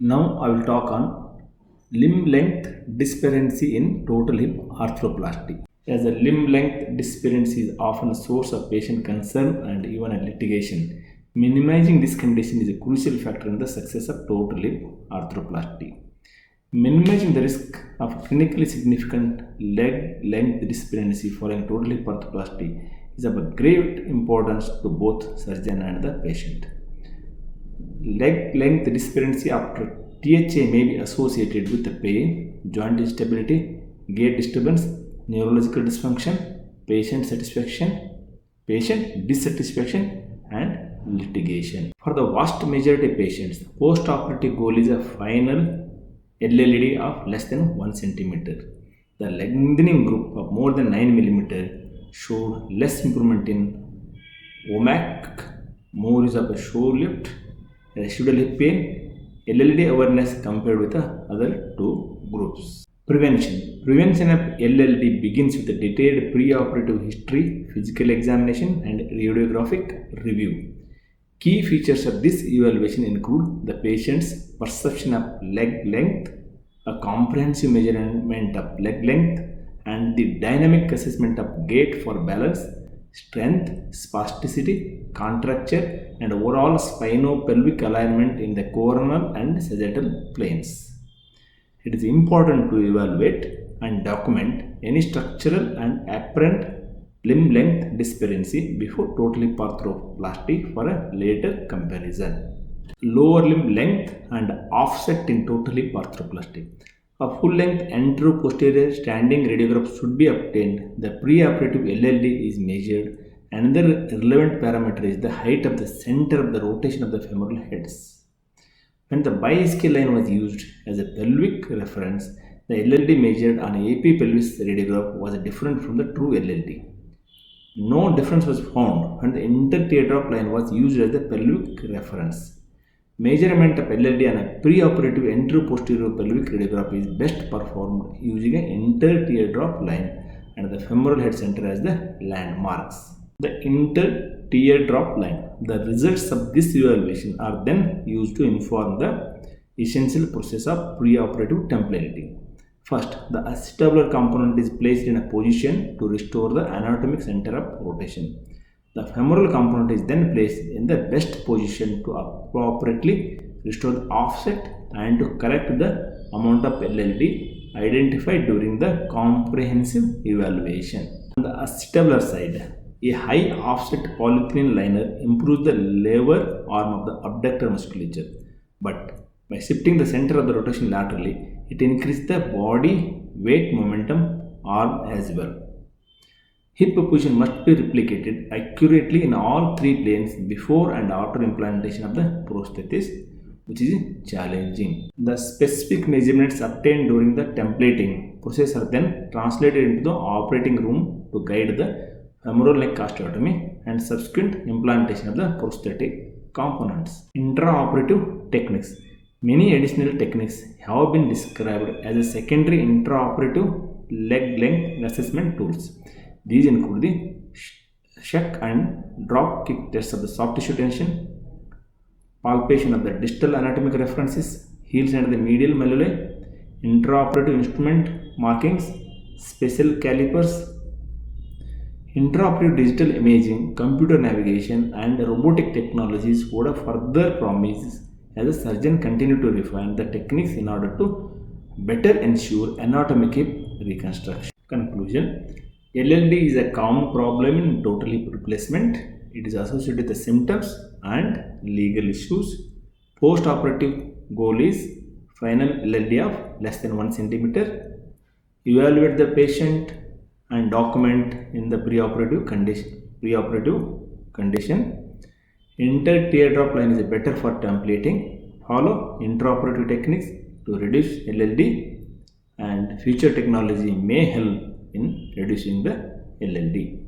Now I will talk on limb length disparity in total hip arthroplasty. As a limb length disparity is often a source of patient concern and even a litigation. Minimizing this condition is a crucial factor in the success of total hip arthroplasty. Minimizing the risk of clinically significant leg length disparity following total hip arthroplasty is of great importance to both surgeon and the patient. Leg length disparity after THA may be associated with pain, joint instability, gait disturbance, neurological dysfunction, patient dissatisfaction, and litigation. For the vast majority of patients, post-operative goal is a final LLD of less than 1 centimeter. The lengthening group of more than 9 millimeter showed less improvement in WOMAC, more use of a shoulder lift, residual hip pain, LLD awareness compared with the other two groups. Prevention of LLD begins with a detailed pre-operative history, physical examination, and radiographic review. Key features of this evaluation include the patient's perception of leg length, a comprehensive measurement of leg length, and the dynamic assessment of gait for balance, strength, spasticity, contracture, and overall spinopelvic alignment in the coronal and sagittal planes. It is important to evaluate and document any structural and apparent limb length disparity before total hip arthroplasty for a later comparison. Lower limb length and offset in total hip arthroplasty. A full length anteroposterior standing radiograph should be obtained. The preoperative LLD is measured. Another relevant parameter is the height of the center of the rotation of the femoral heads. When the biaxial line was used as a pelvic reference, the LLD measured on AP pelvis radiograph was different from the true LLD. No difference was found when the interteardrop line was used as the pelvic reference. Measurement of LLD on a preoperative anteroposterior pelvic radiograph is best performed using an interteardrop line and the femoral head center as the landmarks. The interteardrop line. The results of this evaluation are then used to inform the essential process of preoperative templating. First, the acetabular component is placed in a position to restore the anatomic center of rotation. The femoral component is then placed in the best position to appropriately restore the offset and to correct the amount of LLD identified during the comprehensive evaluation. On the acetabular side, a high offset polyethylene liner improves the lever arm of the abductor musculature, but by shifting the center of the rotation laterally, it increases the body weight momentum arm as well. Hip position must be replicated accurately in all three planes before and after implantation of the prosthesis, which is challenging. The specific measurements obtained during the templating process are then translated into the operating room to guide the femoral neck osteotomy and subsequent implantation of the prosthetic components. Intraoperative techniques. Many additional techniques have been described as a secondary intraoperative leg length assessment tools. These include the shuck and drop kick tests of the soft tissue tension, palpation of the distal anatomic references, heels and the medial malleoli, intraoperative instrument markings, special calipers, intraoperative digital imaging, computer navigation, and robotic technologies would have further promise as a surgeon continue to refine the techniques in order to better ensure anatomic hip reconstruction. Conclusion. LLD is a common problem in total hip replacement. It is associated with the symptoms and legal issues. Post-operative goal is final LLD of less than 1 centimeter. Evaluate the patient and document in the preoperative condition. Interteardrop line is better for templating. Follow intraoperative techniques to reduce LLD, and future technology may help in reducing the LLD.